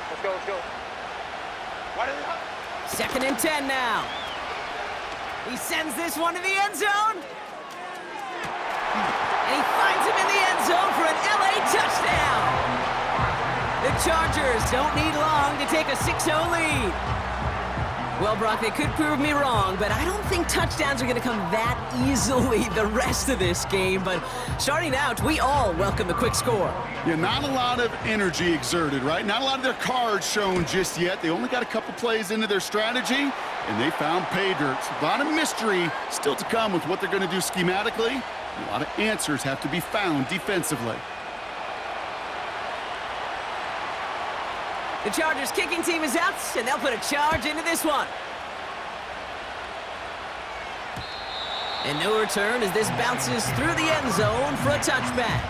Let's go, let's go. Second and 10 now. He sends this one to the end zone. And he finds him in the end zone for an LA touchdown. The Chargers don't need long to take a 6-0 lead. Well, Brock, they could prove me wrong, but I don't think touchdowns are going to come that easily the rest of this game. But starting out, we all welcome the quick score. Yeah, not a lot of energy exerted, right? Not a lot of their cards shown just yet. They only got a couple plays into their strategy, and they found pay dirt. A lot of mystery still to come with what they're going to do schematically. A lot of answers have to be found defensively. The Chargers kicking team is out, and they'll put a charge into this one. And no return as this bounces through the end zone for a touchback.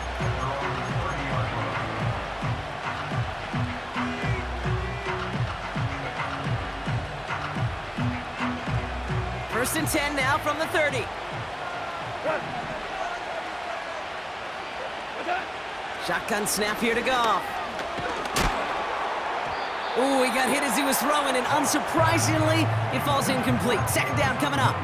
First and 10 now from the 30. Shotgun snap here to Goff. Ooh, he got hit as he was throwing, and unsurprisingly, it falls incomplete. Second down coming up.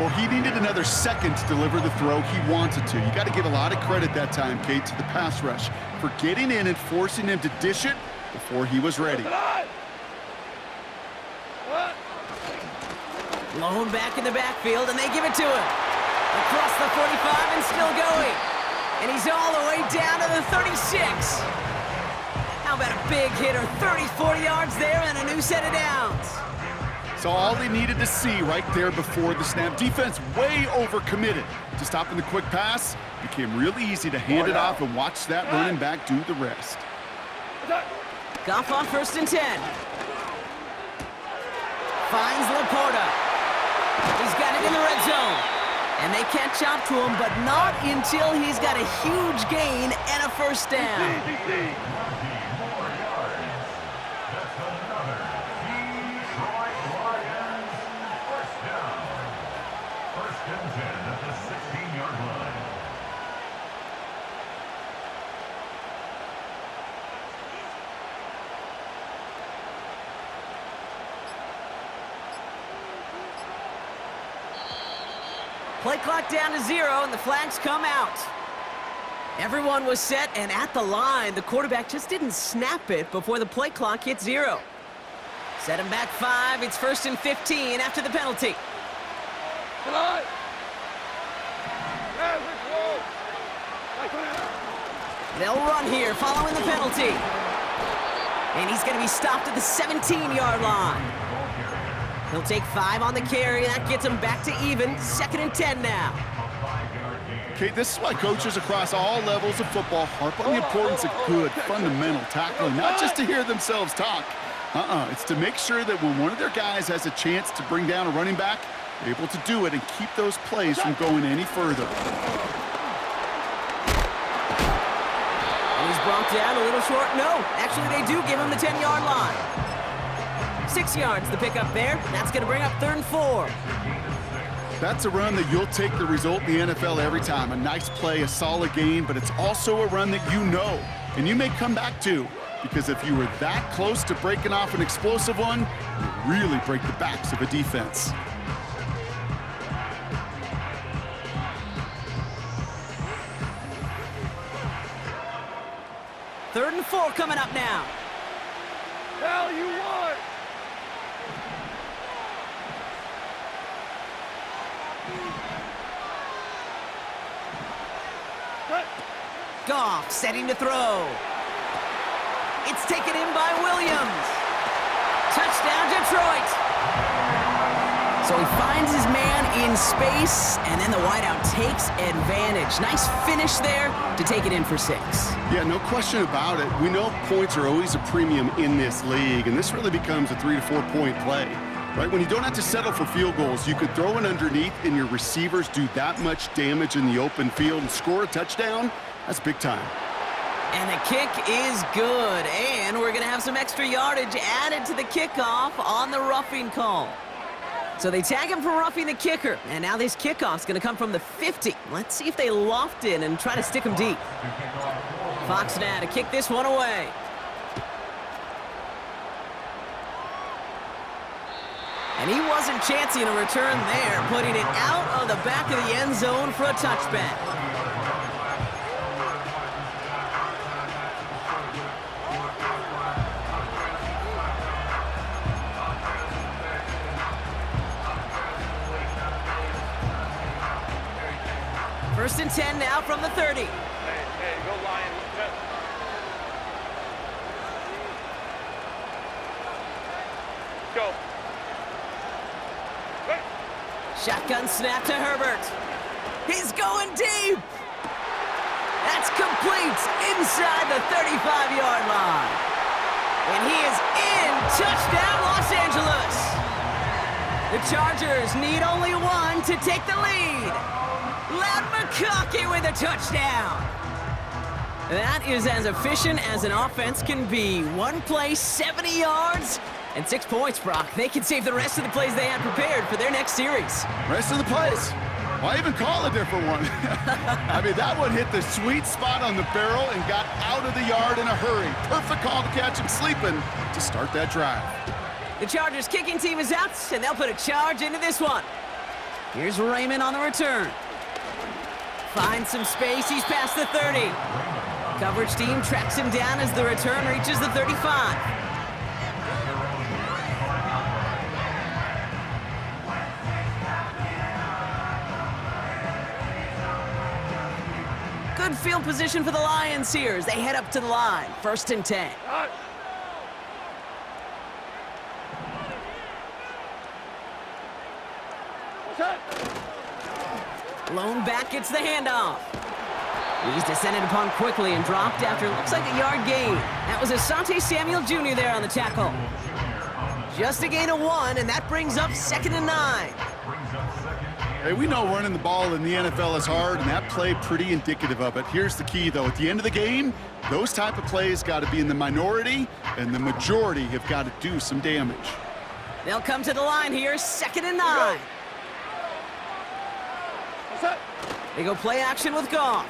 Well, he needed another second to deliver the throw he wanted to. You got to give a lot of credit that time, Kate, to the pass rush for getting in and forcing him to dish it before he was ready. Blown back in the backfield, and they give it to him. Across the 45 and still going. And he's all the way down to the 36. How about a big hitter, 30, 40 yards there and a new set of downs. So all they needed to see right there before the snap. Defense way overcommitted to stopping the quick pass. Became really easy to hand it off and watch that running back do the rest. Goff on first and 10. Finds Laporta. He's got it in the red zone. And they catch up to him, but not until he's got a huge gain and a first down. Play clock down to 0, and the flags come out. Everyone was set and at the line. The quarterback just didn't snap it before the play clock hit 0. Set him back 5. It's first and 15 after the penalty. They'll run here following the penalty. And he's going to be stopped at the 17-yard line. He'll take 5 on the carry. That gets him back to even. Second and 10 now. Okay, this is why coaches across all levels of football harp on the importance of good, fundamental tackling, not just to hear themselves talk. It's to make sure that when one of their guys has a chance to bring down a running back, they're able to do it and keep those plays from going any further. And he's brought down a little short. No, actually they do give him the 10-yard line. 6 yards the pickup there. That's going to bring up 3rd and 4. That's a run that you'll take the result in the NFL every time. A nice play, a solid gain, but it's also a run that you know and you may come back to, because if you were that close to breaking off an explosive one, you really break the backs of a defense. Third and 4 coming up now. Hell, you won! Goff setting to throw. It's taken in by Williams. Touchdown, Detroit. So he finds his man in space, and then the wideout takes advantage. Nice finish there to take it in for 6. Yeah, no question about it. We know points are always a premium in this league, and this really becomes a 3 to 4 point play. Right, when you don't have to settle for field goals, you could throw it underneath and your receivers do that much damage in the open field and score a touchdown. That's big time. And the kick is good, and we're going to have some extra yardage added to the kickoff on the roughing call. So they tag him for roughing the kicker, and now this kickoff's going to come from the 50. Let's see if they loft in and try to stick him deep. Fox now to kick this one away. And he wasn't chancing a return there, putting it out of the back of the end zone for a touchback. First and 10 now from the 30. Hey, go Lion. Go. Shotgun snap to Herbert. He's going deep. That's complete inside the 35-yard line. And he is in. Touchdown, Los Angeles. The Chargers need only one to take the lead. Loud McConkey with a touchdown. That is as efficient as an offense can be. One play, 70 yards, and 6 points, Brock. They can save the rest of the plays they had prepared for their next series. Rest of the plays? Why even call a different one? I mean, that one hit the sweet spot on the barrel and got out of the yard in a hurry. Perfect call to catch him sleeping to start that drive. The Chargers kicking team is out, and they'll put a charge into this one. Here's Raymond on the return. Finds some space, he's past the 30. Coverage team tracks him down as the return reaches the 35. Good field position for the Lions here as they head up to the line. First and 10. Lone back gets the handoff. He's descended upon quickly and dropped after looks like a yard gain. That was Asante Samuel Jr. there on the tackle. Just a gain of 1, and that brings up 2nd and 9. Hey, we know running the ball in the NFL is hard, and that play pretty indicative of it. Here's the key, though. At the end of the game, those type of plays got to be in the minority, and the majority have got to do some damage. They'll come to the line here, 2nd and 9. They go play action with Goff.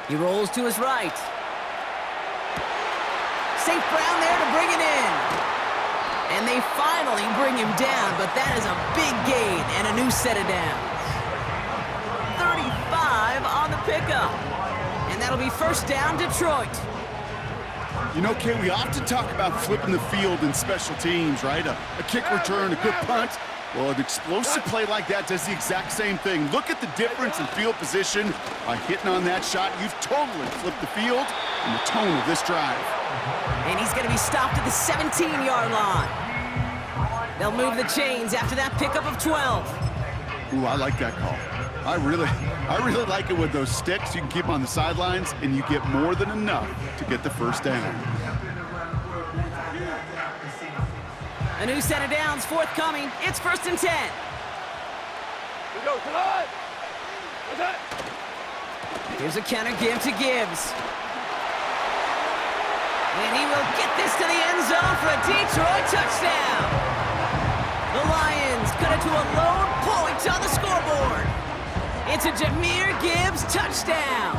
He rolls to his right. St. Brown there to bring it in. And they finally bring him down, but that is a big gain and a new set of downs. 35 on the pickup. And that'll be first down, Detroit. You know, Kay, we often talk about flipping the field in special teams, right? A kick return, a good punt. Well, an explosive play like that does the exact same thing. Look at the difference in field position. By hitting on that shot, you've totally flipped the field and the tone of this drive. And he's going to be stopped at the 17-yard line. They'll move the chains after that pickup of 12. Ooh, I like that call. I really like it with those sticks. You can keep them on the sidelines, and you get more than enough to get the first down. A new set of downs forthcoming. It's first and 10. We go, tonight. What's that? Here's a counter give to Gibbs. And he will get this to the end zone for a Detroit touchdown. The Lions cut it to a lone point on the scoreboard. It's a Jahmyr Gibbs touchdown.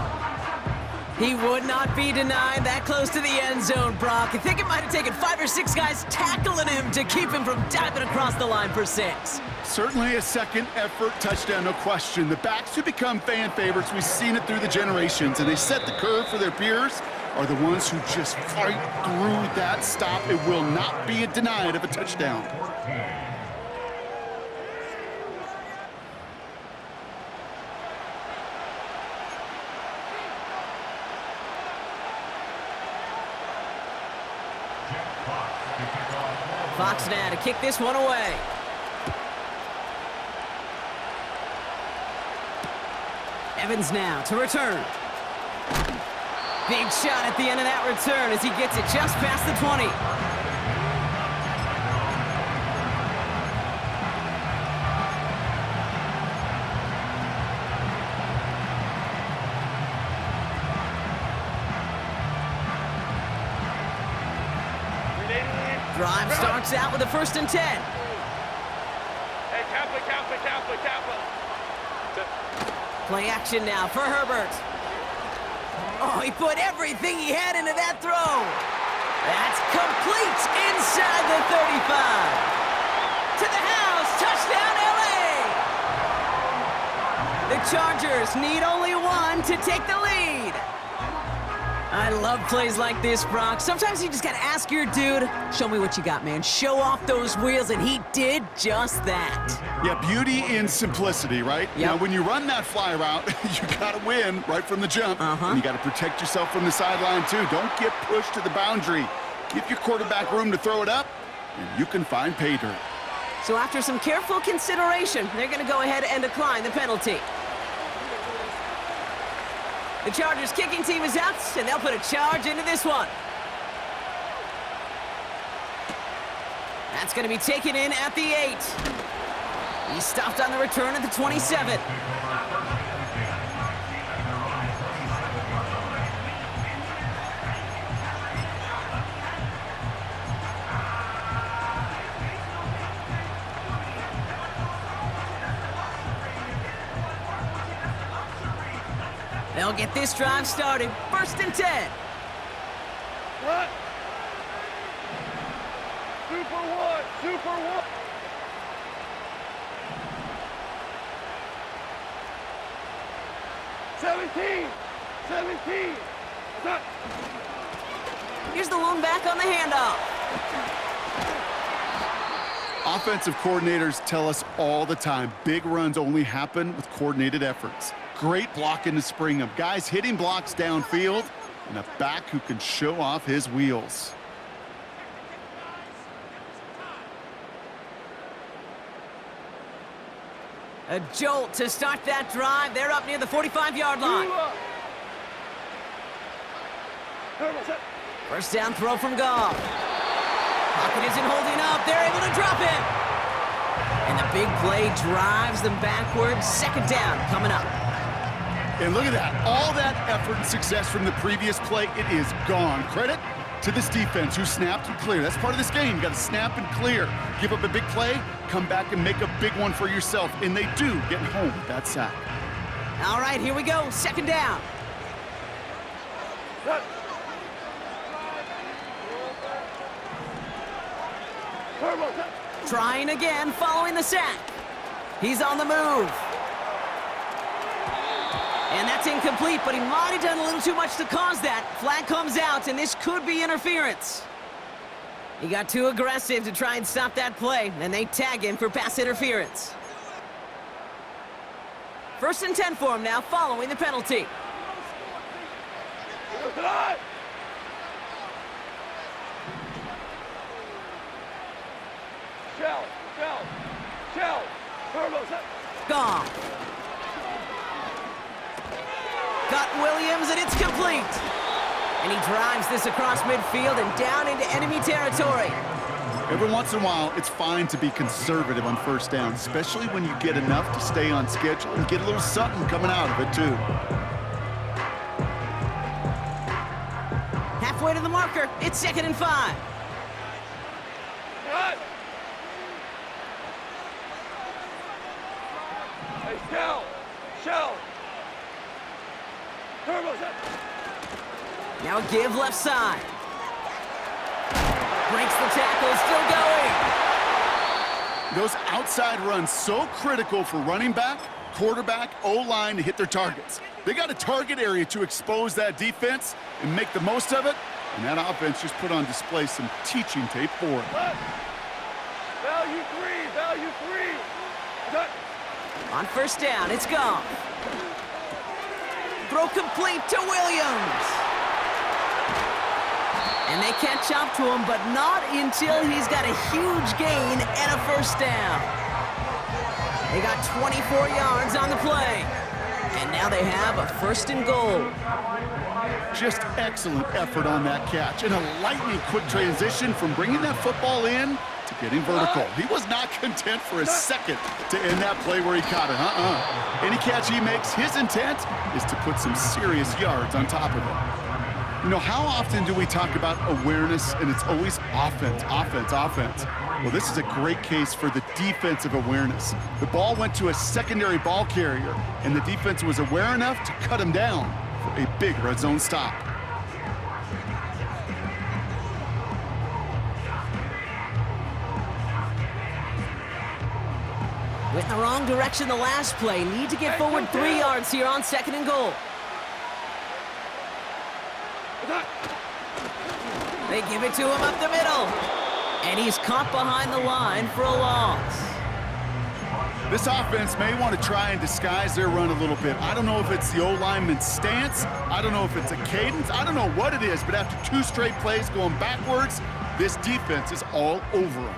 He would not be denied that close to the end zone, Brock. I think it might have taken 5 or 6 guys tackling him to keep him from diving across the line for 6. Certainly a second effort touchdown, no question. The backs who become fan favorites, we've seen it through the generations, and they set the curve for their peers, are the ones who just fight through that stop. It will not be denied of a touchdown. Fox now to kick this one away. Evans now to return. Big shot at the end of that return as he gets it just past the 20. Drive starts out with a first and 10. Hey, Kaplan. Play action now for Herbert. Oh, he put everything he had into that throw. That's complete inside the 35. To the house, touchdown LA! The Chargers need only one to take the lead. I love plays like this, Brock. Sometimes you just gotta ask your dude, show me what you got, man. Show off those wheels, and he did just that. Yeah, beauty in simplicity, right? Yep. Now, when you run that fly route, you gotta win right from the jump. And you gotta protect yourself from the sideline, too. Don't get pushed to the boundary. Give your quarterback room to throw it up, and you can find pay dirt. So after some careful consideration, they're gonna go ahead and decline the penalty. The Chargers kicking team is out, and they'll put a charge into this one. That's going to be taken in at the 8. He stopped on the return at the 27. They'll get this drive started. 1st and 10. What? Super one. Super one. Seventeen. Stop. Here's the lone back on the handoff. Offensive coordinators tell us all the time, big runs only happen with coordinated efforts. Great block in the spring of guys hitting blocks downfield and a back who can show off his wheels. A jolt to start that drive. They're up near the 45-yard line. First down throw from Goff. Pocket isn't holding up. They're able to drop it. And the big play drives them backwards. 2nd down coming up. And look at that. All that effort and success from the previous play, it is gone. Credit to this defense who snapped and cleared. That's part of this game. You got to snap and clear. Give up a big play, come back and make a big one for yourself. And they do get home with that sack. All right, here we go. 2nd down. Trying again, following the sack. He's on the move. And that's incomplete, but he might have done a little too much to cause that. Flag comes out, and this could be interference. He got too aggressive to try and stop that play, and they tag him for pass interference. 1st and 10 for him now, following the penalty. Shell. Gone. Got Williams, and it's complete. And he drives this across midfield and down into enemy territory. Every once in a while, it's fine to be conservative on 1st down, especially when you get enough to stay on schedule and get a little something coming out of it, too. Halfway to the marker, it's 2nd and 5. Hey, Shell. Now a give left side. Breaks the tackle, still going. Those outside runs so critical for running back, quarterback, O-line to hit their targets. They got a target area to expose that defense and make the most of it, and that offense just put on display some teaching tape for it. Value three. On 1st down, it's gone. Throw complete to Williams. And they catch up to him, but not until he's got a huge gain and a 1st down. They got 24 yards on the play. And now they have a 1st and goal. Just excellent effort on that catch and a lightning quick transition from bringing that football in to getting vertical. He was not content for a second to end that play where he caught it. Any catch he makes, his intent is to put some serious yards on top of it. You know, how often do we talk about awareness and it's always offense? Well, this is a great case for the defensive awareness. The ball went to a secondary ball carrier, and the defense was aware enough to cut him down for a big red zone stop. Went in the wrong direction the last play. Need to get forward 3 yards here on 2nd and goal. They give it to him up the middle. And he's caught behind the line for a loss. This offense may want to try and disguise their run a little bit. I don't know if it's the O-lineman's stance. I don't know if it's a cadence. I don't know what it is, but after 2 straight plays going backwards, this defense is all over them.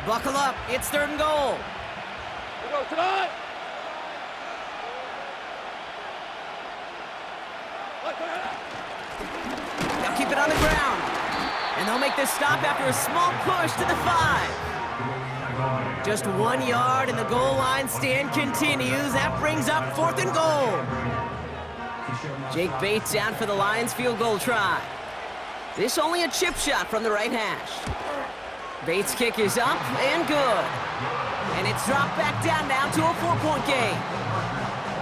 Buckle up. It's 3rd and goal. We go tonight. They'll keep it on the ground. And they'll make this stop after a small push to the 5. Just 1 yard and the goal line stand continues. That brings up 4th and goal. Jake Bates out for the Lions field goal try. This only a chip shot from the right hash. Bates' kick is up and good. And it's dropped back down now to a 4-point game.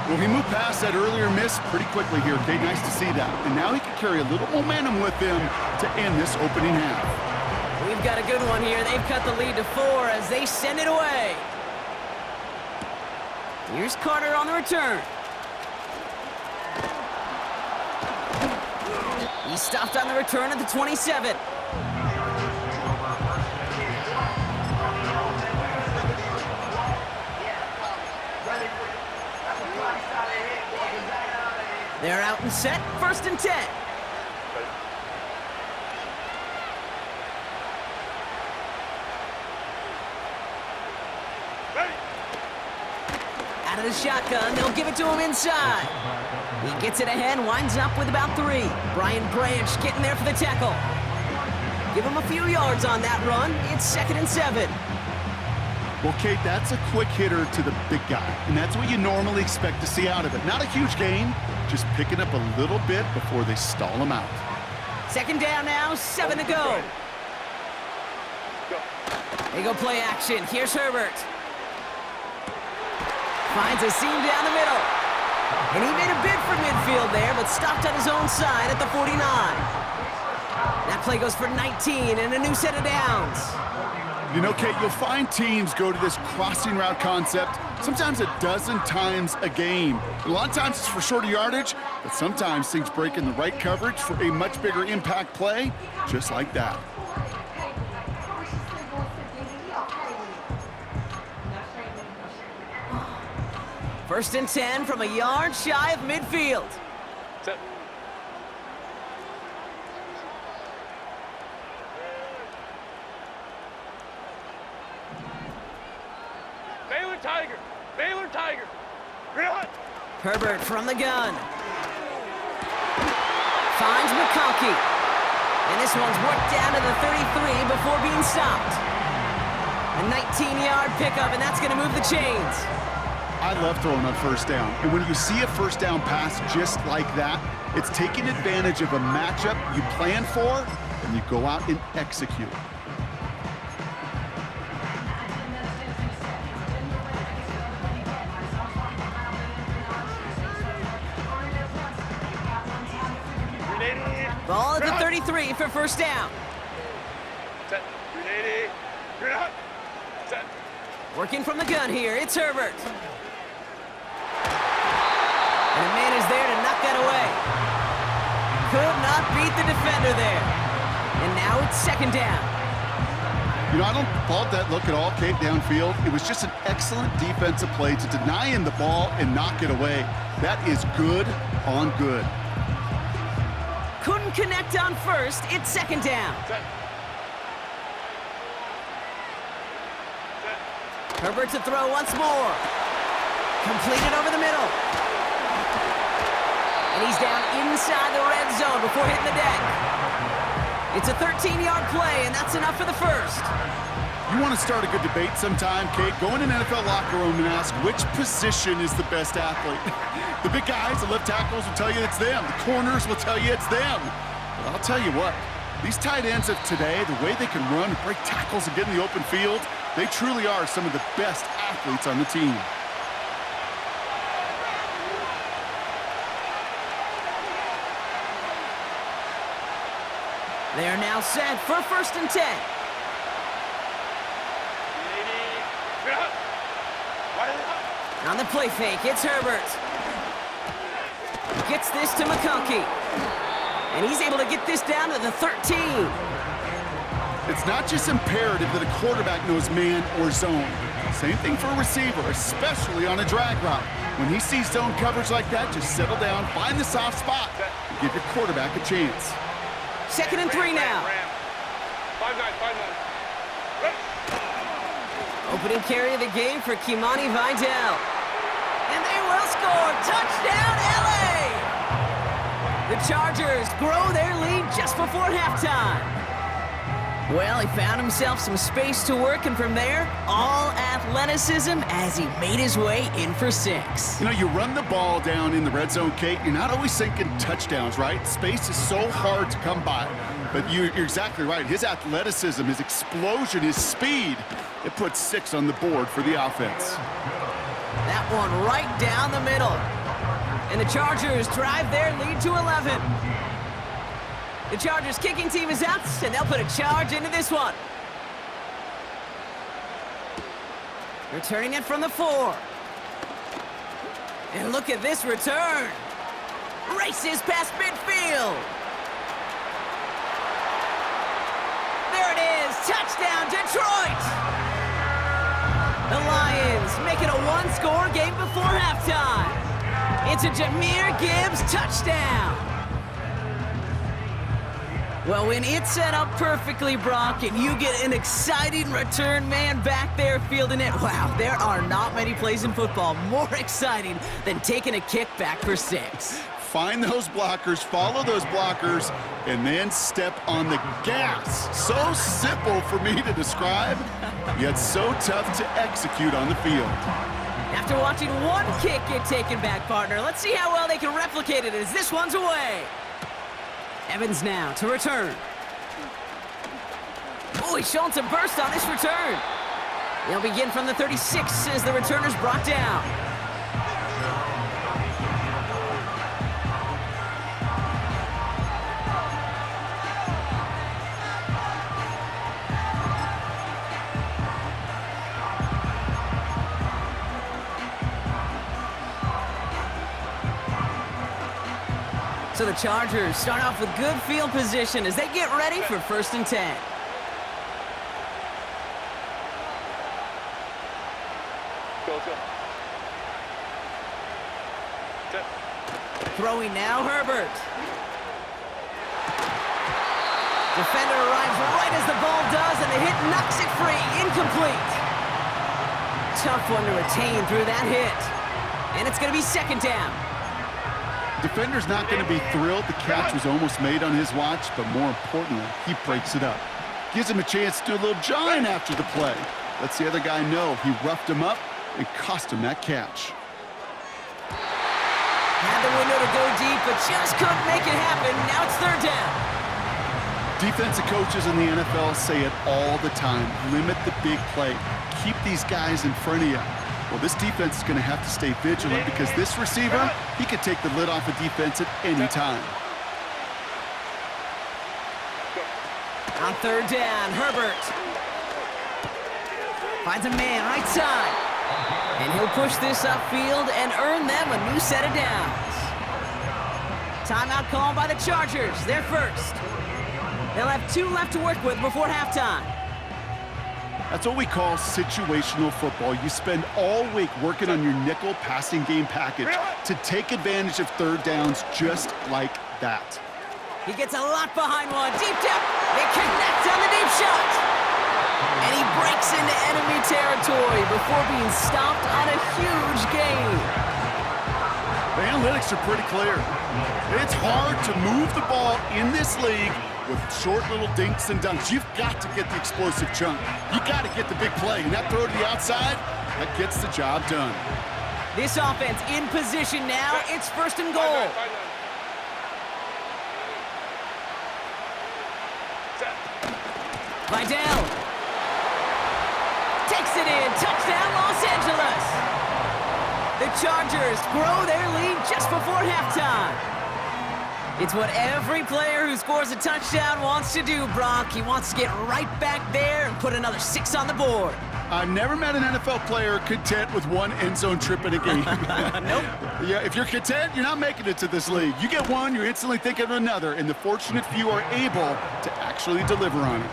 Well, he moved past that earlier miss pretty quickly here, Kate. Nice to see that. And now he can carry a little momentum with him to end this opening half. We've got a good one here. They've cut the lead to 4 as they send it away. Here's Carter on the return. He stopped on the return at the 27. They're out and set, 1st and 10. Ready. Out of the shotgun, they'll give it to him inside. He gets it ahead, winds up with about 3. Brian Branch getting there for the tackle. Give him a few yards on that run. It's 2nd and 7. Well, Kate, that's a quick hitter to the big guy, and that's what you normally expect to see out of it. Not a huge gain, just picking up a little bit before they stall him out. 2nd down now, 7 to go. They go play action. Here's Herbert. Finds a seam down the middle. And he made a bid for midfield there, but stopped on his own side at the 49. That play goes for 19 and a new set of downs. You know, Kate, you'll find teams go to this crossing route concept sometimes a dozen times a game. A lot of times it's for shorter yardage, but sometimes things break in the right coverage for a much bigger impact play, just like that. First and 10 from a yard shy of midfield. Set. Baylor Tiger. Baylor Tiger. Grillot. Herbert from the gun. Finds McConkey. And this one's worked down to the 33 before being stopped. A 19-yard pickup, and that's going to move the chains. I love throwing on 1st down. And when you see a 1st down pass just like that, it's taking advantage of a matchup you plan for, and you go out and execute. Ball at the 33 for 1st down. Set. 380. Grillot. Set. Working from the gun here, it's Herbert. And a man is there to knock that away. Could not beat the defender there. And now it's 2nd down. You know, I don't fault that look at all, Kate, downfield. It was just an excellent defensive play to deny him the ball and knock it away. That is good on good. Couldn't connect on 1st, it's 2nd down. Set. Set. Herbert to throw once more. Completed over the middle. And he's down inside the red zone before hitting the deck. It's a 13-yard play, and that's enough for the 1st. You want to start a good debate sometime, Kate? Go in an NFL locker room and ask which position is the best athlete. The big guys, the left tackles will tell you it's them. The corners will tell you it's them. But I'll tell you what, These tight ends of today, the way they can run, break tackles, and get in the open field, they truly are some of the best athletes on the team. They are now set for 1st and 10. On the play fake, it's Herbert. Gets this to McConkey. And he's able to get this down to the 13. It's not just imperative that a quarterback knows man or zone. Same thing for a receiver, especially on a drag route. When he sees zone coverage like that, just settle down, find the soft spot, and give your quarterback a chance. 2nd and 3 now. 5-9, 5-9. Opening carry of the game for Kimani Vidal. And they will score. Touchdown, LA! The Chargers grow their lead just before halftime. Well, he found himself some space to work, and from there, all athleticism as he made his way in for 6. You know, you run the ball down in the red zone, Kate, you're not always thinking touchdowns, right? Space is so hard to come by. But you're exactly right. His athleticism, his explosion, his speed, it puts 6 on the board for the offense. That one right down the middle. And the Chargers drive their lead to 11. The Chargers kicking team is out, and they'll put a charge into this one. Returning it from the 4. And look at this return. Races past midfield. There it is. Touchdown, Detroit. The Lions make it a 1-score game before halftime. It's a Jahmyr Gibbs touchdown. Well, when it's set up perfectly, Brock, and you get an exciting return man back there fielding it, wow, there are not many plays in football more exciting than taking a kick back for 6. Find those blockers, follow those blockers, and then step on the gas. So simple for me to describe, yet so tough to execute on the field. After watching one kick get taken back, partner, let's see how well they can replicate it as this one's away. Evans now to return. Oh, he's showing some burst on this return. They'll begin from the 36 as the returner's brought down. So the Chargers start off with good field position as they get ready for 1st and 10. Go. Throwing now, Herbert. Defender arrives right as the ball does, and the hit knocks it free. Incomplete. Tough one to retain through that hit. And it's going to be 2nd down. Defender's not going to be thrilled the catch was almost made on his watch, but more importantly, he breaks it up. Gives him a chance to do a little jawing after the play. Lets the other guy know he roughed him up and cost him that catch. Had the window to go deep, but just couldn't make it happen. Now it's 3rd down. Defensive coaches in the NFL say it all the time. Limit the big play. Keep these guys in front of you. Well, this defense is going to have to stay vigilant because this receiver, he could take the lid off a defense at any time. On 3rd down, Herbert finds a man right side. And he'll push this upfield and earn them a new set of downs. Timeout called by the Chargers. They're first. They'll have 2 left to work with before halftime. That's what we call situational football. You spend all week working on your nickel passing game package to take advantage of 3rd downs just like that. He gets a lot behind one. Deep depth. They connect on the deep shot. And he breaks into enemy territory before being stopped on a huge gain. The analytics are pretty clear. It's hard to move the ball in this league with short little dinks and dunks. You've got to get the explosive chunk. You got to get the big play. And that throw to the outside, that gets the job done. This offense in position now. It's 1st and goal. Vidal. Takes it in. Touchdown, Los Angeles. The Chargers grow their lead just before halftime. It's what every player who scores a touchdown wants to do, Brock. He wants to get right back there and put another 6 on the board. I've never met an NFL player content with one end zone trip in a game. Nope. Yeah, if you're content, you're not making it to this league. You get one, you're instantly thinking of another, and the fortunate few are able to actually deliver on it.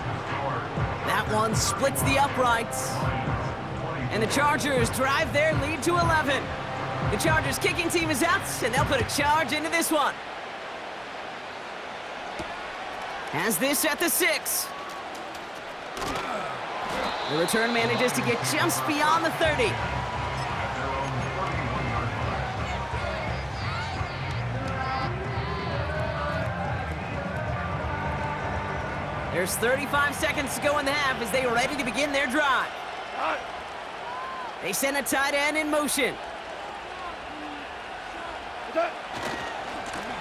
That one splits the uprights. And the Chargers drive their lead to 11. The Chargers kicking team is out, and they'll put a charge into this one. Has this at the 6. The return manages to get just beyond the 30. There's 35 seconds to go in the half as they are ready to begin their drive. They send a tight end in motion.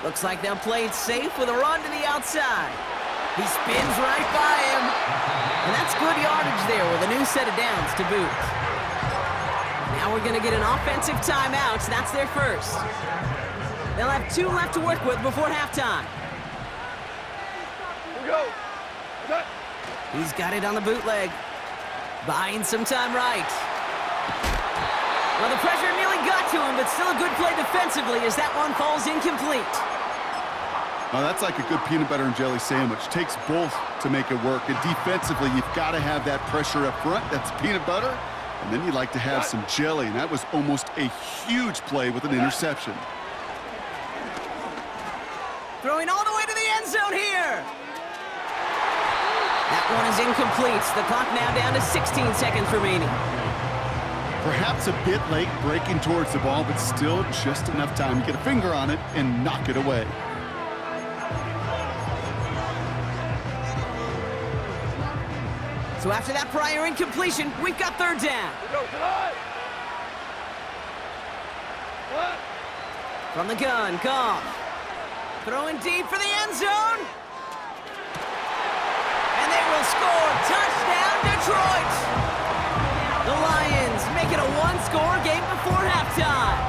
Looks like they'll play it safe with a run to the outside. He spins right by him. And that's good yardage there with a new set of downs to boot. Now we're going to get an offensive timeout. That's their first. They'll have 2 left to work with before halftime. Here we go. He's got it on the bootleg. Buying some time right. Well, the pressure nearly got to him, but still a good play defensively as that one falls incomplete. Well, that's like a good peanut butter and jelly sandwich. Takes both to make it work. And defensively, you've got to have that pressure up front. That's peanut butter. And then you'd like to have some jelly. And that was almost a huge play with an interception. Throwing all the way to the end zone here. That one is incomplete. The clock now down to 16 seconds remaining. Perhaps a bit late breaking towards the ball, but still just enough time to get a finger on it and knock it away. So after that prior incompletion, we've got 3rd down. From the gun, Goff. Throwing deep for the end zone. And they will score. Touchdown, Detroit. The Lions make it a 1-score game before halftime.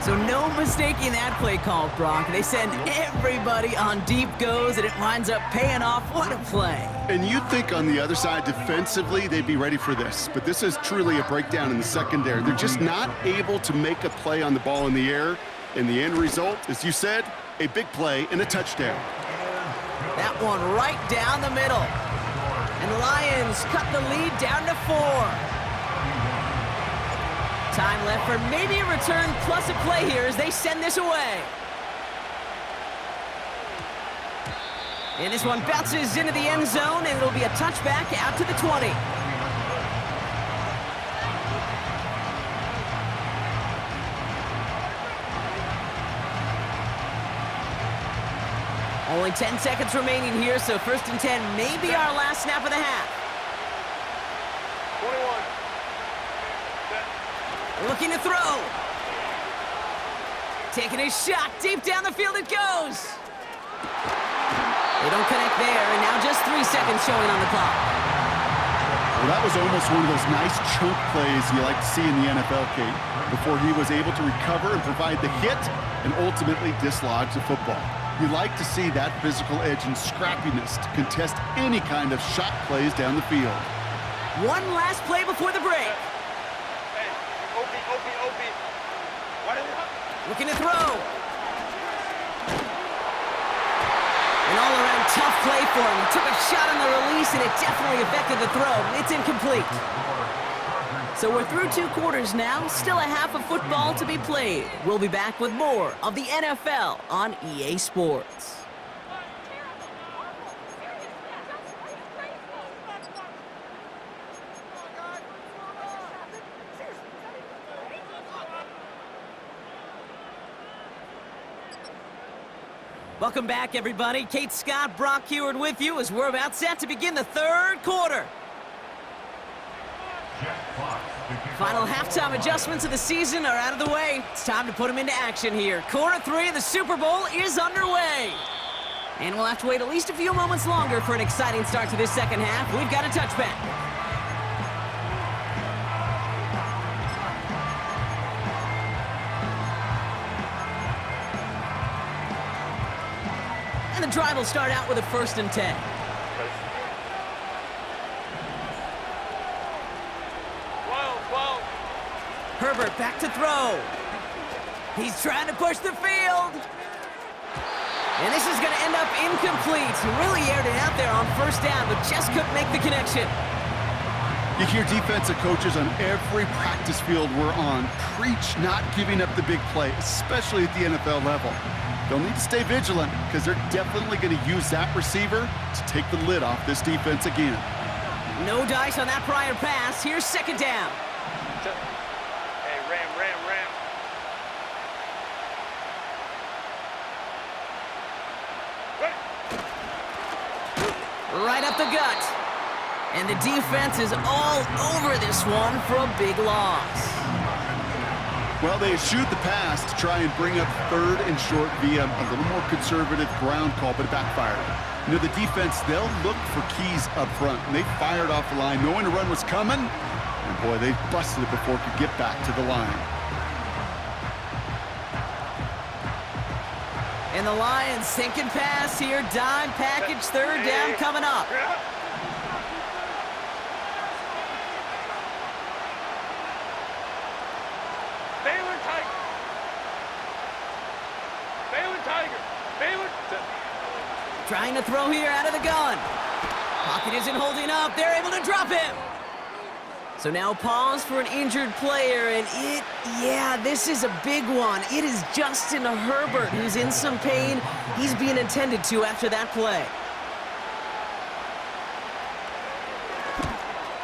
So no mistaking that play call, Brock. They send everybody on deep goes, and it winds up paying off. What a play. And you'd think on the other side, defensively, they'd be ready for this. But this is truly a breakdown in the secondary. They're just not able to make a play on the ball in the air. And the end result, as you said, a big play and a touchdown. That one right down the middle. And the Lions cut the lead down to 4. Time left for maybe a return plus a play here as they send this away. And this one bounces into the end zone, and it'll be a touchback out to the 20. Only 10 seconds remaining here, so 1st and 10 may be our last snap of the half. 21. Looking to throw. Taking his shot. Deep down the field it goes. They don't connect there, and now just 3 seconds showing on the clock. Well, that was almost one of those nice chunk plays you like to see in the NFL, Kate, before he was able to recover and provide the hit and ultimately dislodge the football. You like to see that physical edge and scrappiness to contest any kind of shot plays down the field. One last play before the break. Hey, OP. Why did you... Looking to throw. An all-around tough play for him. He took a shot on the release, and it definitely affected the throw. It's incomplete. So we're through 2 quarters now. Still a half of football to be played. We'll be back with more of the NFL on EA Sports. Welcome back, everybody. Kate Scott, Brock Heward with you as we're about set to begin the 3rd quarter. Final halftime adjustments of the season are out of the way. It's time to put them into action here. Quarter 3 of the Super Bowl is underway. And we'll have to wait at least a few moments longer for an exciting start to this second half. We've got a touchback. And the drive will start out with a 1st and 10. Herbert back to throw. He's trying to push the field. And this is going to end up incomplete. He really aired it out there on 1st down, but just couldn't make the connection. You hear defensive coaches on every practice field we're on preach not giving up the big play, especially at the NFL level. They'll need to stay vigilant because they're definitely going to use that receiver to take the lid off this defense again. No dice on that prior pass. Here's 2nd down. Hey, ram. Right up the gut. And the defense is all over this one for a big loss. Well, they eschewed the pass to try and bring up 3rd and short via a little more conservative ground call, but it backfired. You know, the defense, they'll look for keys up front, and they fired off the line knowing a run was coming, and boy, they busted it before it could get back to the line. And the Lions sinking pass here, dime package, 3rd down coming up. Trying to throw here out of the gun. Pocket isn't holding up. They're able to drop him. So now pause for an injured player, and this is a big one. It is Justin Herbert who's in some pain. He's being attended to after that play.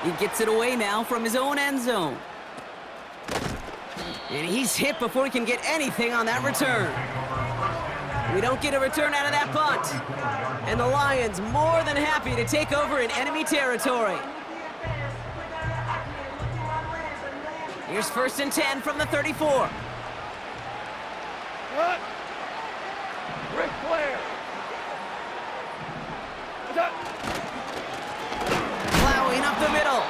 He gets it away now from his own end zone. And he's hit before he can get anything on that return. We don't get a return out of that punt. And the Lions more than happy to take over in enemy territory. Here's 1st and 10 from the 34. What? Ric Flair. Plowing up the middle.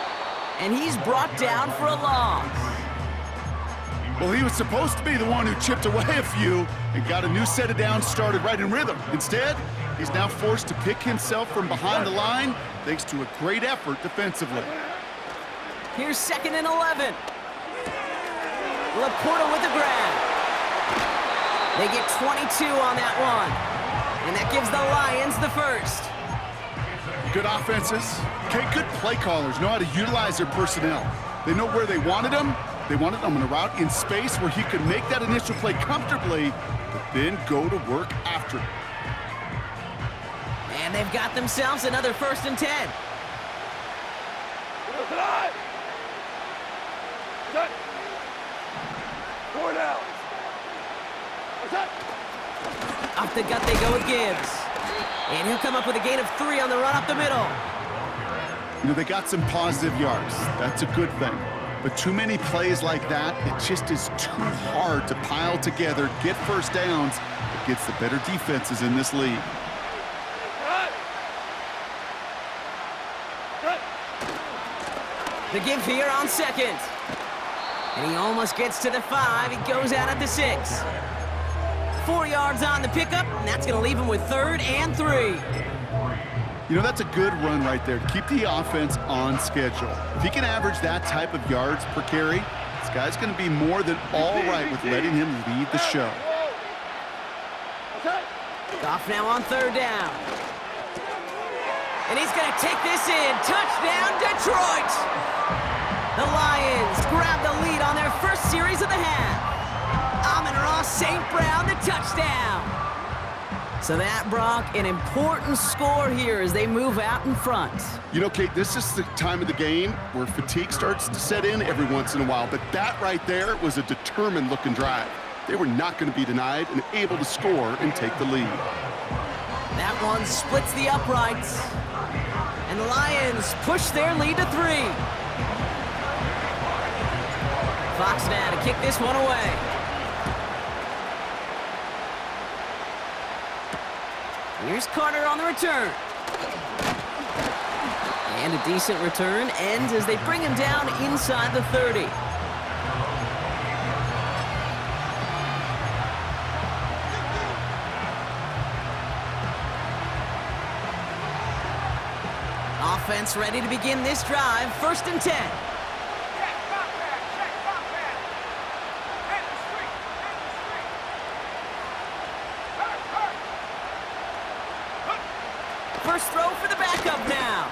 And he's brought down for a loss. Well, he was supposed to be the one who chipped away a few and got a new set of downs started right in rhythm. Instead, he's now forced to pick himself from behind the line thanks to a great effort defensively. Here's 2nd and 11. Laporta with the grab. They get 22 on that one. And that gives the Lions the 1st. Good offenses. Okay, good play callers know how to utilize their personnel. They know where they wanted them. They wanted him on a route in space where he could make that initial play comfortably, but then go to work after it. And they've got themselves another 1st and 10. Off the gut they go with Gibbs. And he'll come up with a gain of 3 on the run up the middle. You know, they got some positive yards. That's a good thing. But too many plays like that, it just is too hard to pile together, get 1st downs against the better defenses in this league. The give here on 2nd. And he almost gets to the 5. He goes out at the 6. 4 yards on the pickup, and that's going to leave him with 3rd and 3. You know, that's a good run right there to keep the offense on schedule. If he can average that type of yards per carry, this guy's going to be more than all right with letting him lead the show. Goff now on 3rd down. And he's going to take this in. Touchdown, Detroit! The Lions grab the lead on their 1st series of the half. Amon-Ra St. Brown, the touchdown. So that, Brock, an important score here as they move out in front. You know, Kate, this is the time of the game where fatigue starts to set in every once in a while, but that right there was a determined-looking drive. They were not going to be denied and able to score and take the lead. That one splits the uprights. And the Lions push their lead to 3. Fox now to kick this one away. Here's Carter on the return. And a decent return ends as they bring him down inside the 30. Offense ready to begin this drive. 1st and 10. First throw for the backup now.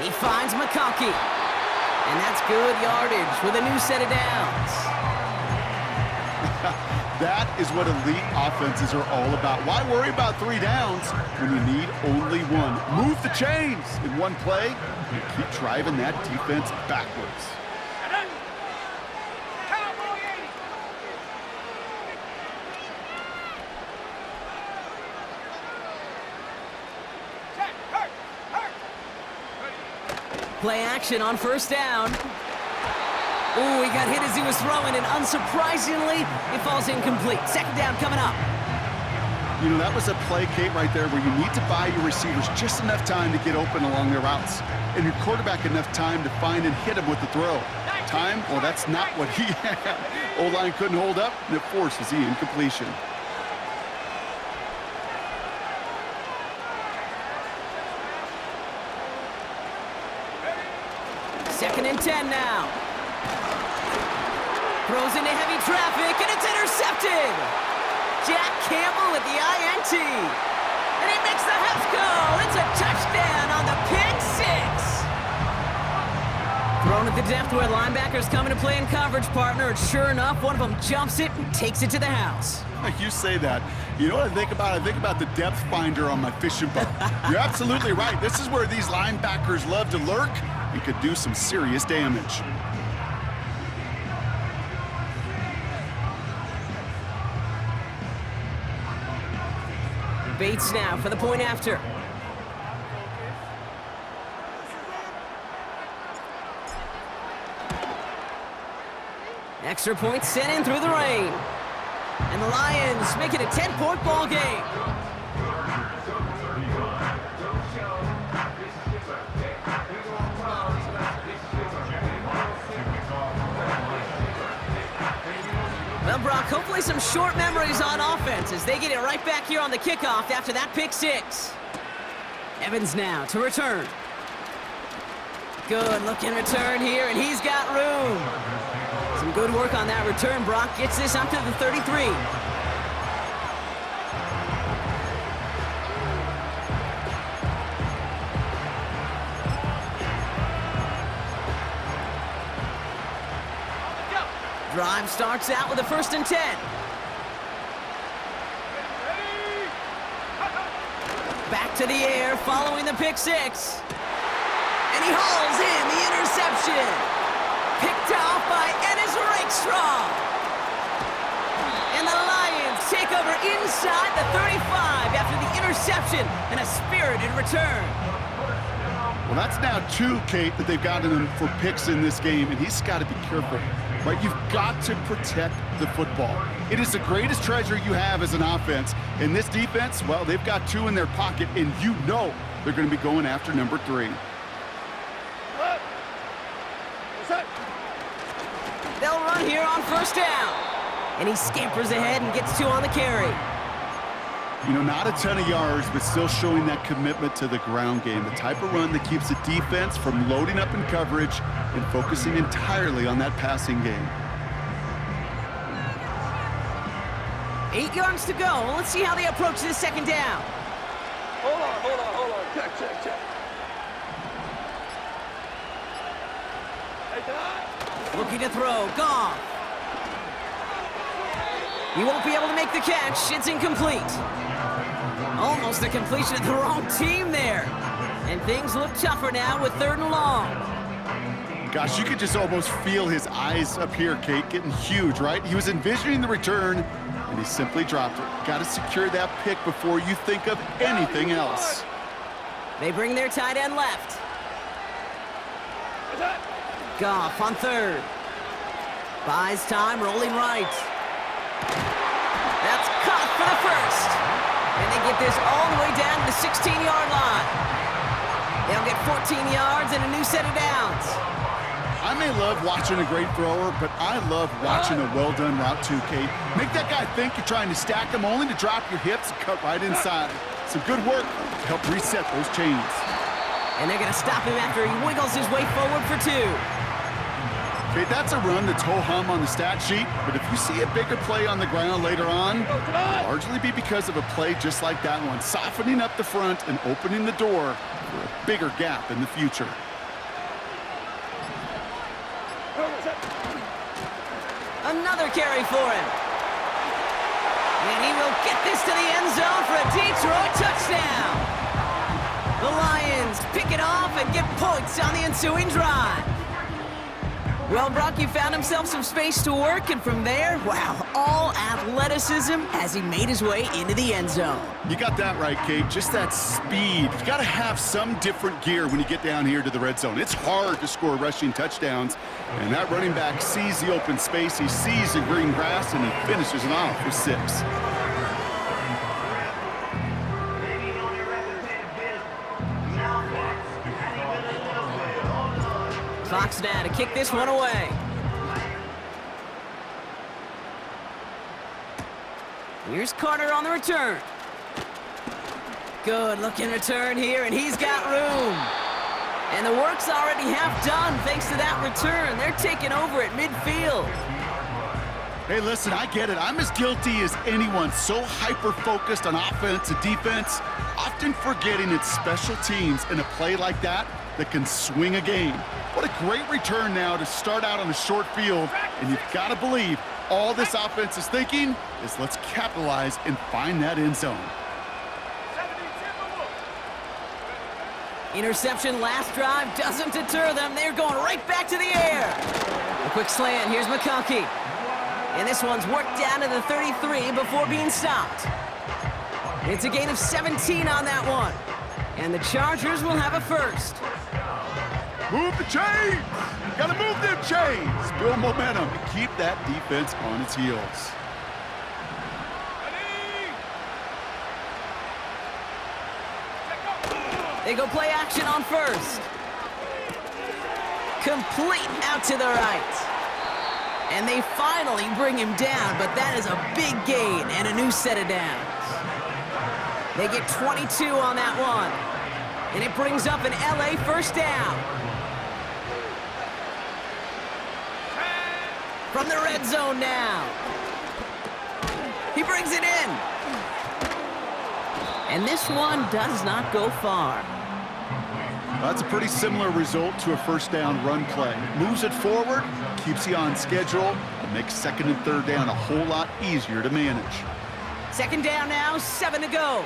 He finds McConkey. And that's good yardage with a new set of downs. That is what elite offenses are all about. Why worry about 3 downs when you need only 1? Move the chains in one play and keep driving that defense backwards. Play action on 1st down. Ooh, he got hit as he was throwing, and unsurprisingly, it falls incomplete. 2nd down coming up. You know, that was a play, Kate, right there where you need to buy your receivers just enough time to get open along their routes, and your quarterback enough time to find and hit him with the throw. Time? Well, that's not what he had. O-line couldn't hold up, and it forces the incompletion. 2nd and 10 now. Throws into heavy traffic, and it's intercepted. Jack Campbell with the INT. And he makes the half goal. It's a touchdown on the pick 6. Thrown at the depth where linebackers come into play in coverage, partner. And sure enough, one of them jumps it and takes it to the house. You say that. You know what I think about? I think about the depth finder on my fishing boat. You're absolutely right. This is where these linebackers love to lurk and could do some serious damage. Bates now for the point after. Extra point sent in through the rain. And the Lions make it a 10-point ball game. Well, Brock, hopefully some short memories on offense as they get it right back here on the kickoff after that pick 6. Evans now to return. Good looking return here, and he's got room. Some good work on that return. Brock gets this up to the 33. Drive starts out with a 1st and 10. Back to the air following the pick 6. And he hauls in the interception. Picked off by Ennis Rakestraw. And the Lions take over inside the 35 after the interception and a spirited return. Well, that's now 2, Kate, that they've gotten him for picks in this game, and he's got to be careful. Right? You've got to protect the football. It is the greatest treasure you have as an offense. And this defense, well, they've got 2 in their pocket, and you know they're going to be going after number 3. They'll run here on 1st down. And he scampers ahead and gets 2 on the carry. You know, not a ton of yards, but still showing that commitment to the ground game. The type of run that keeps the defense from loading up in coverage and focusing entirely on that passing game. 8 yards to go. Let's see how they approach this 2nd down. Hold on. Check. Hey, Don. Looking to throw. Goff. He won't be able to make the catch. It's incomplete. Almost a completion of the wrong team there. And things look tougher now with 3rd and long. Gosh, you could just almost feel his eyes up here, Kate, getting huge, right? He was envisioning the return, and he simply dropped it. Got to secure that pick before you think of anything else. They bring their tight end left. Goff on 3rd. Buys time, rolling right. That's caught for the 1st. And they get this all the way down to the 16-yard line. They'll get 14 yards and a new set of downs. I may love watching a great thrower, but I love watching a well-done route too, Kate. Make that guy think you're trying to stack him only to drop your hips and cut right inside. Some good work to help reset those chains. And they're going to stop him after he wiggles his way forward for 2. Okay, that's a run that's ho-hum on the stat sheet, but if you see a bigger play on the ground later on, it'll largely be because of a play just like that one, softening up the front and opening the door for a bigger gap in the future. Another carry for him. And he will get this to the end zone for a Detroit touchdown. The Lions pick it off and get points on the ensuing drive. Well, Brock, he found himself some space to work, and from there, wow, all athleticism as he made his way into the end zone. You got that right, Kate. Just that speed. You got to have some different gear when you get down here to the red zone. It's hard to score rushing touchdowns, and that running back sees the open space, he sees the green grass, and he finishes it off with 6. Fox now to kick this one away. Here's Carter on the return. Good looking return here, and he's got room. And the work's already half done thanks to that return. They're taking over at midfield. Hey, listen, I get it. I'm as guilty as anyone. So hyper-focused on offense and defense, often forgetting it's special teams in a play like that can swing a game. What a great return now to start out on a short field, and you've got to believe all this offense is thinking is let's capitalize and find that end zone. Interception last drive doesn't deter them. They're going right back to the air. A quick slant. Here's McConkey. And this one's worked down to the 33 before being stopped. It's a gain of 17 on that one. And the Chargers will have a first. Move the chains! Gotta move them chains! Build momentum and keep that defense on its heels. They go play action on first. Complete out to the right. And they finally bring him down, but that is a big gain and a new set of downs. They get 22 on that one. And it brings up an LA first down. From the red zone now. He brings it in. And this one does not go far. That's a pretty similar result to a first down run play. Moves it forward, keeps you on schedule, and makes second and third down a whole lot easier to manage. Second down now, 7 to go.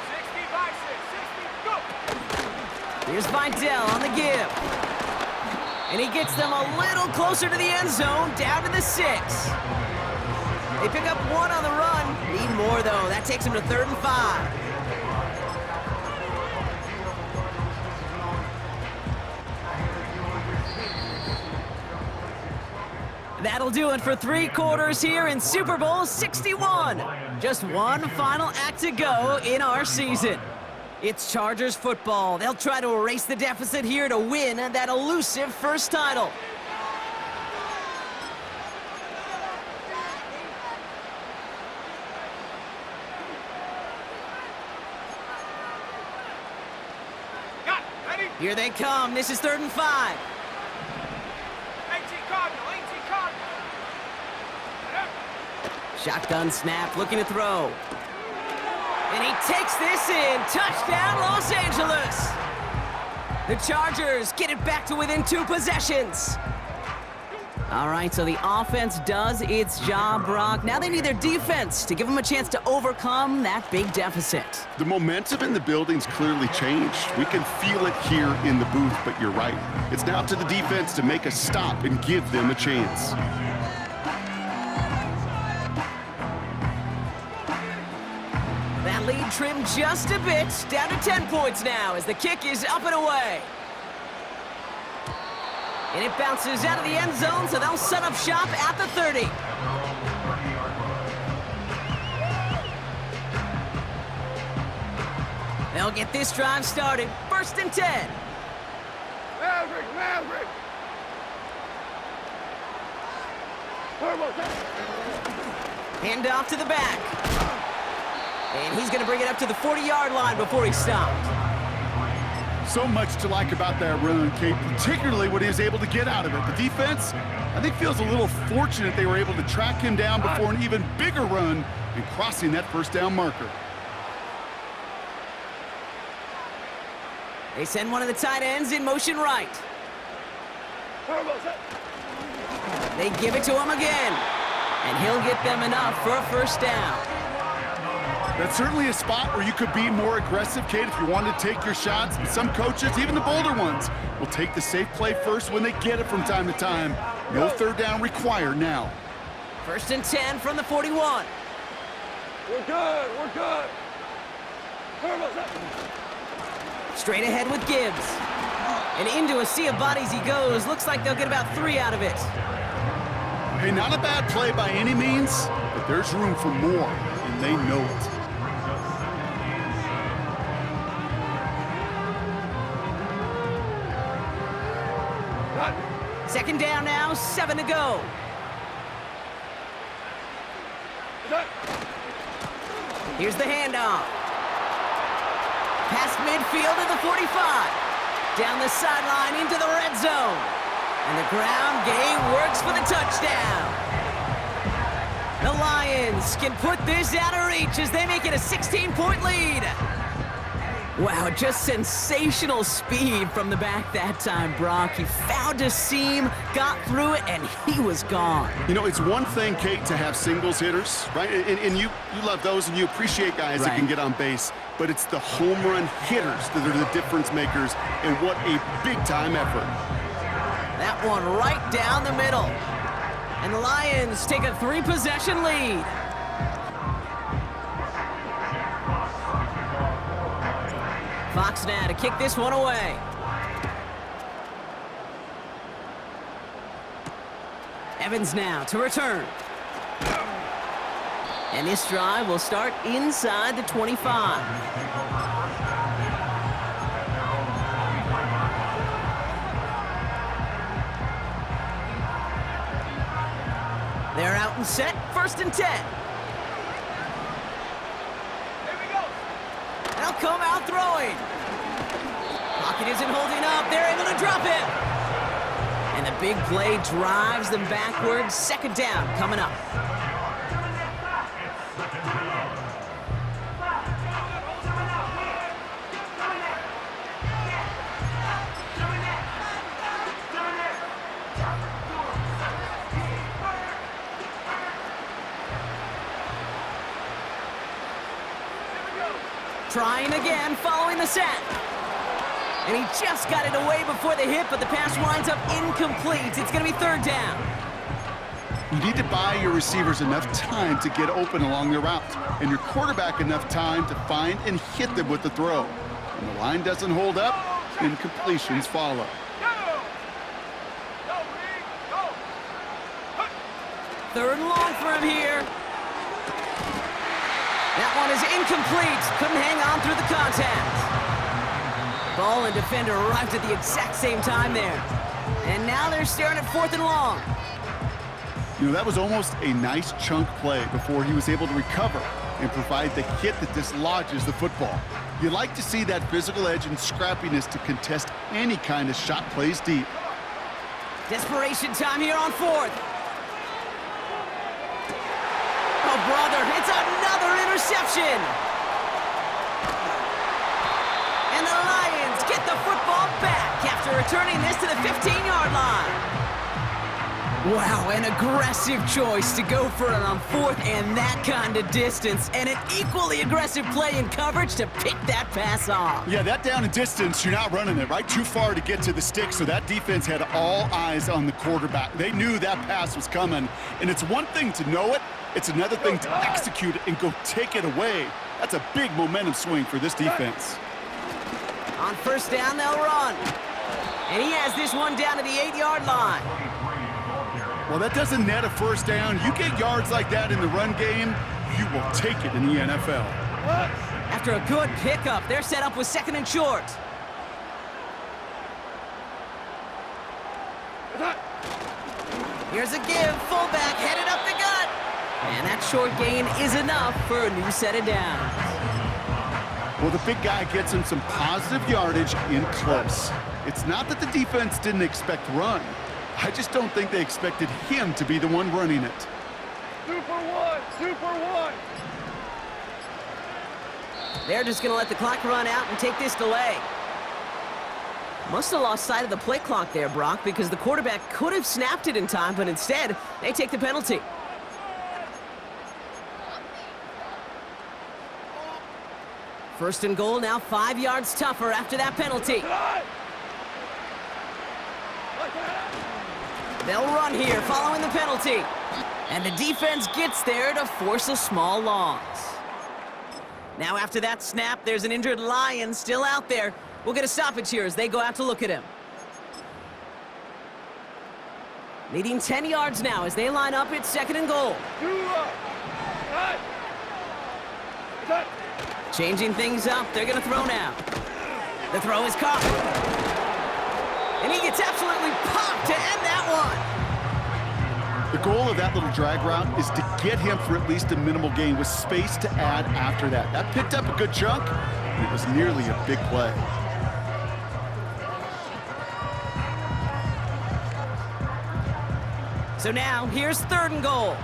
60, go! Here's Vidal on the give. And he gets them a little closer to the end zone, down to the 6. They pick up 1 on the run. Need more, though. That takes them to 3rd and 5. That'll do it for 3 quarters here in Super Bowl 61. Just one final act to go in our season. It's Chargers football. They'll try to erase the deficit here to win that elusive first title. Here they come. This is 3rd and 5. Shotgun snap, looking to throw. And he takes this in. Touchdown, Los Angeles. The Chargers get it back to within 2 possessions. All right, so the offense does its job, Brock. Now they need their defense to give them a chance to overcome that big deficit. The momentum in the building's clearly changed. We can feel it here in the booth, but you're right. It's now to the defense to make a stop and give them a chance. That lead trimmed just a bit, down to 10 points now as the kick is up and away. And it bounces out of the end zone, so they'll set up shop at the 30. They'll get this drive started. 1st and 10. Maverick. Hand off to the back. And he's going to bring it up to the 40-yard line before he stopped. So much to like about that run, Kate, particularly what he was able to get out of it. The defense, I think, feels a little fortunate they were able to track him down before an even bigger run and crossing that 1st down marker. They send one of the tight ends in motion right. They give it to him again. And he'll get them enough for a 1st down. That's certainly a spot where you could be more aggressive, Kate, if you want to take your shots. And some coaches, even the bolder ones, will take the safe play first when they get it from time to time. No 3rd down required now. 1st and 10 from the 41. We're good. Straight ahead with Gibbs. And into a sea of bodies he goes. Looks like they'll get about 3 out of it. Hey, not a bad play by any means, but there's room for more, and they know it. 2nd down now, 7 to go. Here's the handoff. Past midfield to the 45. Down the sideline into the red zone. And the ground game works for the touchdown. The Lions can put this out of reach as they make it a 16-point lead. Wow, just sensational speed from the back that time, Brock. He found a seam, got through it, and he was gone. You know, it's one thing, Kate, to have singles hitters, right? And you love those, and you appreciate guys that can get on base. But it's the home run hitters that are the difference makers, and what a big-time effort. That one right down the middle. And the Lions take a 3-possession lead. Fox now to kick this one away. Evans now to return. And this drive will start inside the 25. They're out and set, 1st and 10. They'll come out throwing. Pocket isn't holding up. They're able to drop it. And the big play drives them backwards. 2nd down coming up. Trying again, following the sack. And he just got it away before the hit, but the pass winds up incomplete. It's going to be 3rd down. You need to buy your receivers enough time to get open along their route, and your quarterback enough time to find and hit them with the throw. When the line doesn't hold up, incompletions follow. 3rd and long for him here. That one is incomplete. Couldn't hang on through the contact. Ball and defender arrived at the exact same time there. And now they're staring at 4th and long. You know, that was almost a nice chunk play before he was able to recover and provide the hit that dislodges the football. You like to see that physical edge and scrappiness to contest any kind of shot plays deep. Desperation time here on 4th. Oh, brother, it's another interception. And the Lions get the football back after returning this to the 15-yard line. Wow, an aggressive choice to go for it on 4th and that kind of distance, and an equally aggressive play in coverage to pick that pass off. Yeah, that down and distance, you're not running it, right? Too far to get to the stick, so that defense had all eyes on the quarterback. They knew that pass was coming, and it's one thing to know it, it's another thing to execute it and go take it away. That's a big momentum swing for this defense. On 1st down, they'll run. And he has this one down to the 8-yard line. Well, that doesn't net a 1st down. You get yards like that in the run game, you will take it in the NFL. After a good pickup, they're set up with 2nd and short. Here's a give, fullback headed up the gut. And that short gain is enough for a new set of downs. Well, the big guy gets him some positive yardage in close. It's not that the defense didn't expect run. I just don't think they expected him to be the one running it. Super one, super one. They're just going to let the clock run out and take this delay. Must have lost sight of the play clock there, Brock, because the quarterback could have snapped it in time, but instead, they take the penalty. First and goal, now 5 yards tougher after that penalty. They'll run here following the penalty. And the defense gets there to force a small loss. Now after that snap, there's an injured Lion still out there. We'll get a stoppage here as they go out to look at him. Leading 10 yards now as they line up. It's 2nd and goal. Changing things up. They're going to throw now. The throw is caught. And he gets absolutely popped to end that one. The goal of that little drag route is to get him for at least a minimal gain with space to add after that. That picked up a good chunk, and it was nearly a big play. So now, here's 3rd and goal.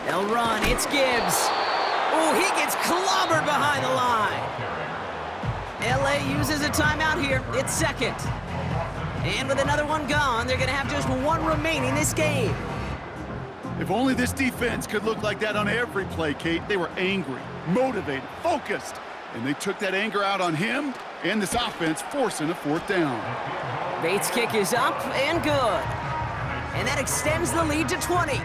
They'll run. It's Gibbs. Oh, he gets clobbered behind the line. LA uses a timeout here. It's 2nd. And with another one gone, they're going to have just one remaining this game. If only this defense could look like that on every play, Kate. They were angry, motivated, focused. And they took that anger out on him and this offense, forcing a 4th down. Bates' kick is up and good. And that extends the lead to 20.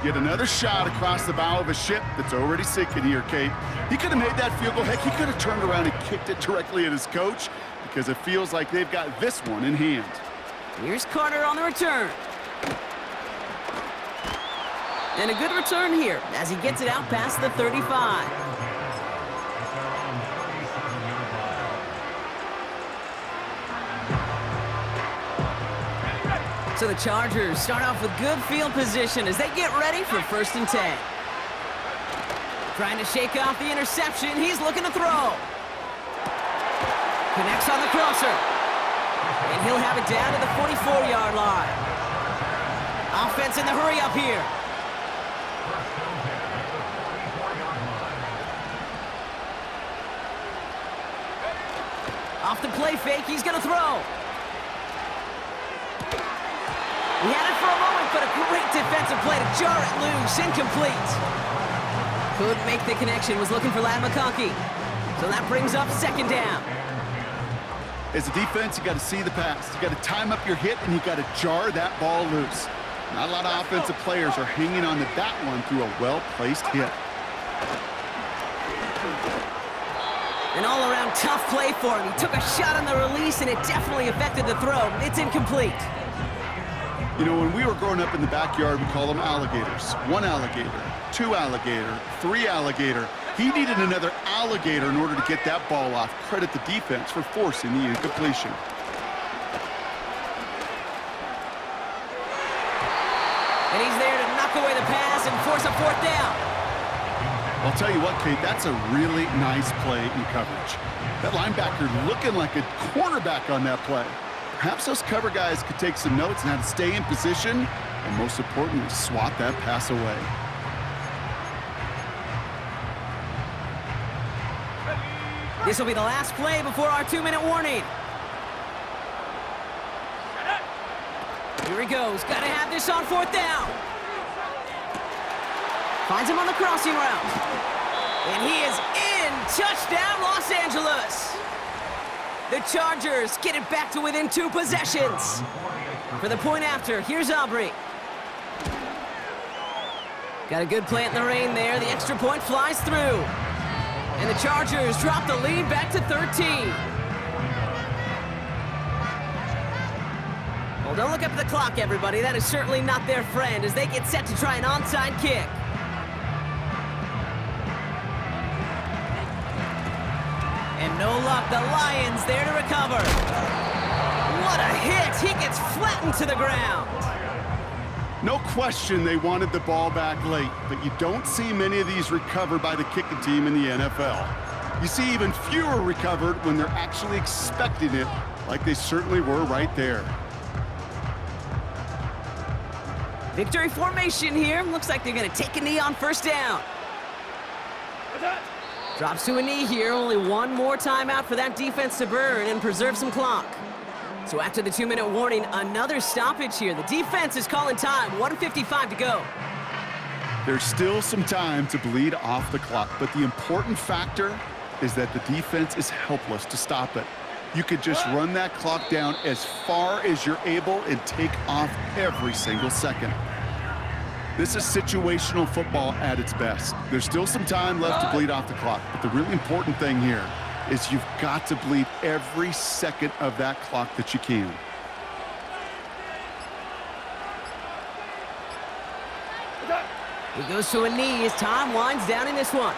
Yet another shot across the bow of a ship that's already sinking here, Kate. He could have made that field goal. Heck, he could have turned around and kicked it directly at his coach because it feels like they've got this one in hand. Here's Carter on the return. And a good return here as he gets it out past the 35. So the Chargers start off with good field position as they get ready for 1st and 10. Trying to shake off the interception. He's looking to throw. Connects on the crosser. And he'll have it down to the 44-yard line. Offense in the hurry up here. Off the play fake, he's going to throw. He had it for a moment, but a great defensive play to jar it loose. Incomplete. Couldn't make the connection. Was looking for Ladd McConkey. So that brings up 2nd down. As a defense, you got to see the pass. You got to time up your hit, and you got to jar that ball loose. Not a lot of offensive players are hanging on to that one through a well-placed hit. An all-around tough play for him. He took a shot on the release, and it definitely affected the throw. It's incomplete. You know, when we were growing up in the backyard, we call them alligators. 1 alligator, 2 alligator, 3 alligator. He needed another alligator in order to get that ball off. Credit the defense for forcing the incompletion. And he's there to knock away the pass and force a 4th down. I'll tell you what, Kate, that's a really nice play in coverage. That linebacker looking like a cornerback on that play. Perhaps those cover guys could take some notes on how to stay in position and, most importantly, swat that pass away. This will be the last play before our 2-minute warning. Here he goes. Got to have this on 4th down. Finds him on the crossing route. And he is in. Touchdown, Los Angeles. The Chargers get it back to within 2 possessions. For the point after, here's Aubrey. Got a good plant in the rain there. The extra point flies through. And the Chargers drop the lead back to 13. Well, don't look up at the clock, everybody. That is certainly not their friend as they get set to try an onside kick. And no luck, the Lions there to recover. What a hit! He gets flattened to the ground. No question they wanted the ball back late, but you don't see many of these recovered by the kicking team in the NFL. You see even fewer recovered when they're actually expecting it, like they certainly were right there. Victory formation here. Looks like they're going to take a knee on first down. Drops to a knee here. Only one more timeout for that defense to burn and preserve some clock. So after the 2-minute warning, another stoppage here. The defense is calling time. 1:55 to go. There's still some time to bleed off the clock, but the important factor is that the defense is helpless to stop it. You could just run that clock down as far as you're able and take off every single second. This is situational football at its best. There's still some time left to bleed off the clock, but the really important thing here is you've got to bleed every second of that clock that you can. He goes to a knee as time winds down in this one.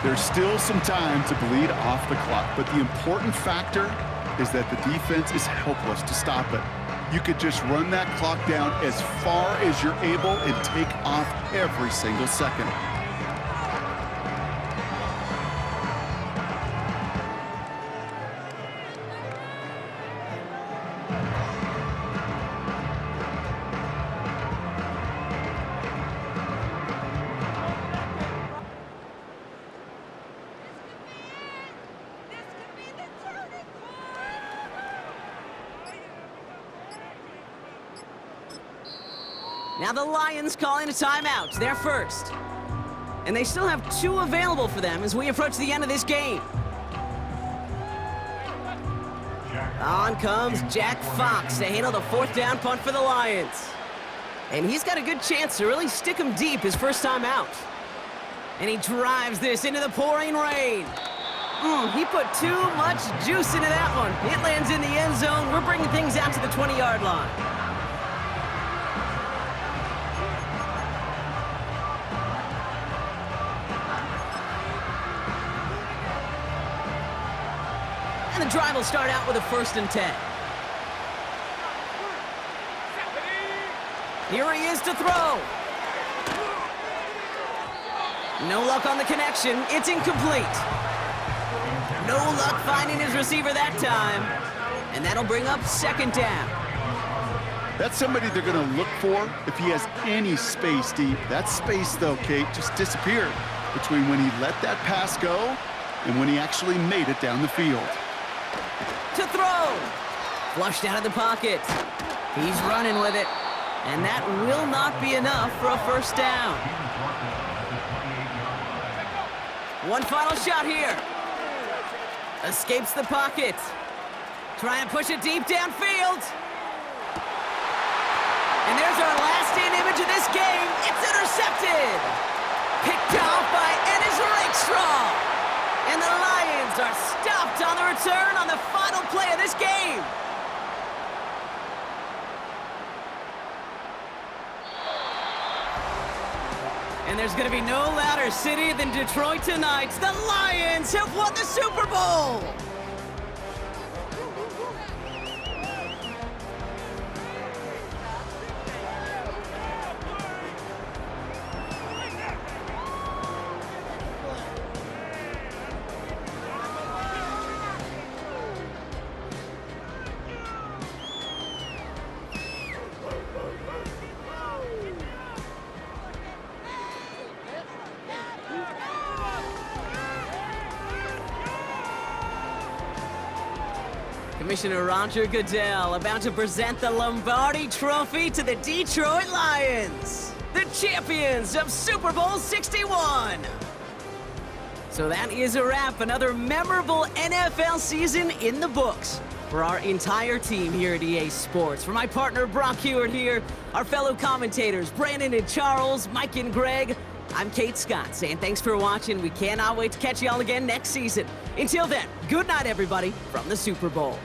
There's still some time to bleed off the clock, but the important factor is that the defense is helpless to stop it. You could just run that clock down as far as you're able and take off every single second. Now the Lions calling a timeout. They're first. And they still have 2 available for them as we approach the end of this game. On comes Jack Fox to handle the 4th down punt for the Lions. And he's got a good chance to really stick him deep his first time out. And he drives this into the pouring rain. He put too much juice into that one. It lands in the end zone. We're bringing things out to the 20-yard line. And the drive will start out with a 1st and 10. Here he is to throw. No luck on the connection. It's incomplete. No luck finding his receiver that time. And that'll bring up 2nd down. That's somebody they're going to look for if he has any space deep. That space, though, Kate, just disappeared between when he let that pass go and when he actually made it down the field. To throw. Flushed out of the pocket. He's running with it. And that will not be enough for a 1st down. One final shot here. Escapes the pocket. Trying to push it deep downfield. And there's our last-in image of this game. It's intercepted. Picked off by Ennis Rakestraw. And the Lions are stopped on the return on the final play of this game. And there's going to be no louder city than Detroit tonight. The Lions have won the Super Bowl. Commissioner Roger Goodell about to present the Lombardi Trophy to the Detroit Lions, the champions of Super Bowl 61. So that is a wrap. Another memorable NFL season in the books for our entire team here at EA Sports. For my partner Brock Hewitt here, our fellow commentators Brandon and Charles, Mike and Greg, I'm Kate Scott saying thanks for watching. We cannot wait to catch y'all again next season. Until then, good night everybody from the Super Bowl.